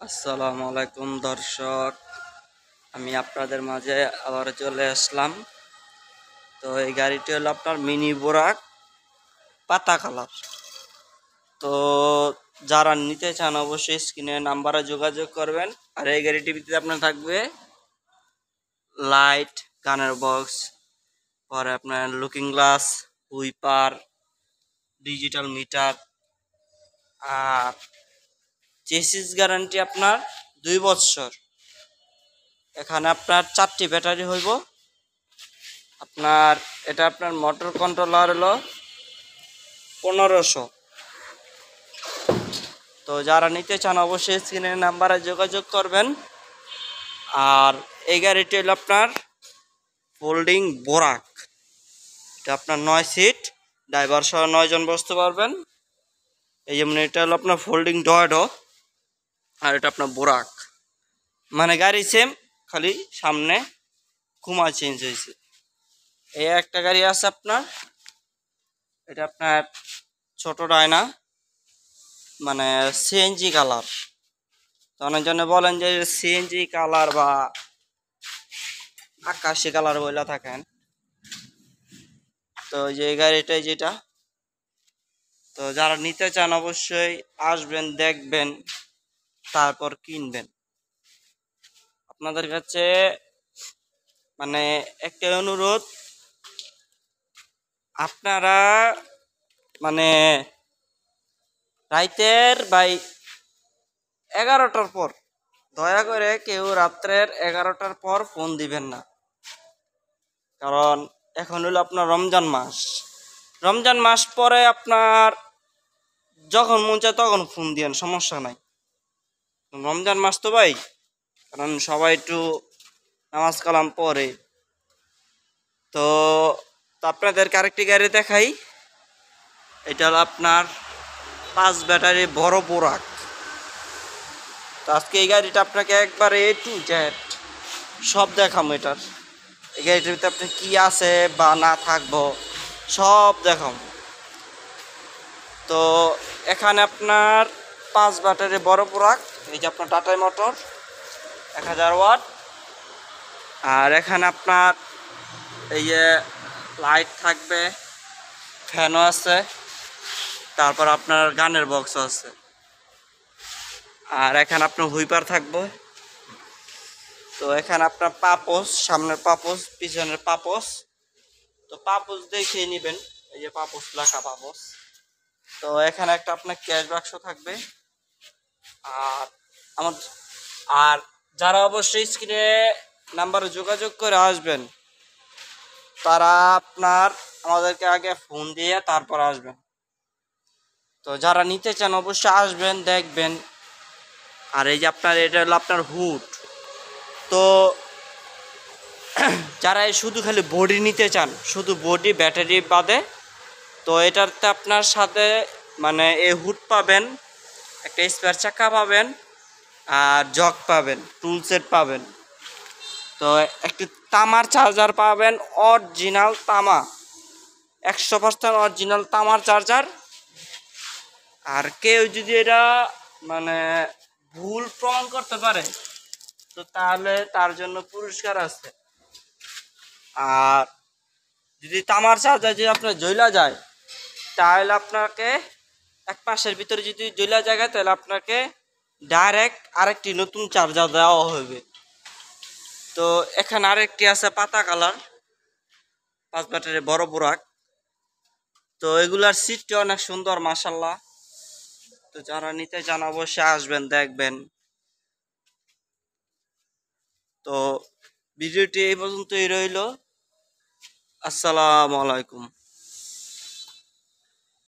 আসসালামু আলাইকুম দর্শক, আমি আপনাদের মাঝে আবার চলে আসলাম। তো এই গাড়িটি হলো আপনার মিনি বোরাক পাতা কালার। তো যারা নিতে চান অবশ্যই স্ক্রিনে নাম্বারে যোগাযোগ করবেন। আর এই গাড়িটির ভিতরে আপনার থাকবে লাইট, গানের বক্স, পরে আপনার looking glass, wiper, digital meter, আর চেসিস গ্যারান্টি আপনার 2 বছর। এখানে আপনার 4টি ব্যাটারি হইব। আপনার এটা আপনার মোটর কন্ট্রোলার হলো 1500। তো যারা নিতে চান অবশ্যই স্ক্রিনের নাম্বারে যোগাযোগ করবেন। আর এই গাড়িটি হলো আপনার ফোল্ডিং বোরাক। এটা আপনার 9 সিট, ড্রাইভার সহ 9 জন বসতে পারবেন। এই যেমন এটা হলো আপনার ফোল্ডিং ডয়ডো, আর এটা আপনার বোরাক। মানে গাড়ি সেম, খালি সামনে কুমা চেঞ্জ হয়েছে। এই একটা গাড়ি আছে আপনার, এটা আপনার ছোট ডায়না, মানে সিএনজি কালার। তো অনেকজনে বলেন যে সিএনজি কালার বা আকাশি কালার বইলা থাকেন। তো যে গাড়িটাই যেটা, তো যারা নিতে চান অবশ্যই আসবেন, দেখবেন, তারপর কিনবেন। আপনাদের কাছে মানে একটা অনুরোধ, আপনারা মানে রাইতের 11টার পর, দয়া করে কেউ রাত্রের 11টার পর ফোন দিবেন না। কারণ এখন হলো আপনার রমজান মাস পরে আপনার যখন মন চায় তখন ফোন দিয়েন, সমস্যা নাই। রমজান মাস তো ভাই, কারণ সবাই একটু নামাজ কালাম পড়ে। তো আপনাদেরকে আরেকটি গাড়ি দেখাই। এটা হলো আপনার 5 ব্যাটারি বড় বোরাক। তো আজকে এই গাড়িটা আপনাকে একবারে A to Z সব দেখাবো। এই গাড়িটার ভিতরে আপনি কি আছে বা না থাকবো সব দেখাবো। তো এখানে আপনার 5 ব্যাটারি বড় বোরাক। এই যে আপনার টাটাই মোটর 1000 ওয়াট। আর এখানে আপনার এই যে লাইট থাকবে, ফ্যানও আছে, তারপর আপনার গানের বক্সও আছে। আর এখানে আপনার হুইপার থাকবে। তো এখানে আপনার পাপোস, সামনের পাপোস, পিছনের পাপোস। তো পাপোস দেখে নেবেন, এই যে পাপোস লেখা পাপোস। তো এখানে একটা আপনার ক্যাশ বাক্স থাকবে। আর আমার আর যারা অবশ্যই স্ক্রিনে নাম্বারে যোগাযোগ করে আসবেন, তারা আপনার আমাদেরকে আগে ফোন দিয়ে তারপর আসবেন। তো যারা নিতে চান অবশ্যই আসবেন, দেখবেন। আর এই যে আপনার এটা হলো আপনার হুড। তো যারা শুধু খালি বডি নিতে চান, শুধু বডি ব্যাটারি বাদে, তো এটাতে আপনার সাথে মানে এই হুড পাবেন, একটা স্পেয়ার চাকা পাবেন, আর জগ পাবেন, টুল সেট পাবেন। তো একটি তামার চার্জার পাবেন, অরিজিনাল তামা, 100% অরিজিনাল তামার চার্জার। আর কেউ যদি এটা মানে ভুল প্রমাণ করতে পারে, তো তাহলে তার জন্য পুরস্কার আছে। আর যদি তামার চার্জার যদি আপনার জ্বলা যায়, তাহলে আপনাকে 1 মাসের ভিতরে যদি জ্বলা যায়, তাহলে আপনাকে ডাইরেক্ট আরেকটি নতুন চার্জার দেওয়া হবে। তো এখানে আরেকটি আছে পাতা কালার, 5 ব্যাটারি বড় বোরাক। তো এগুলার সিটটি অনেক সুন্দর মাশাল্লাহ। তো যারা নিতে চান অবশ্যই আসবেন, দেখবেন। তো ভিডিওটি এই পর্যন্তই রইল। আসসালামু আলাইকুম।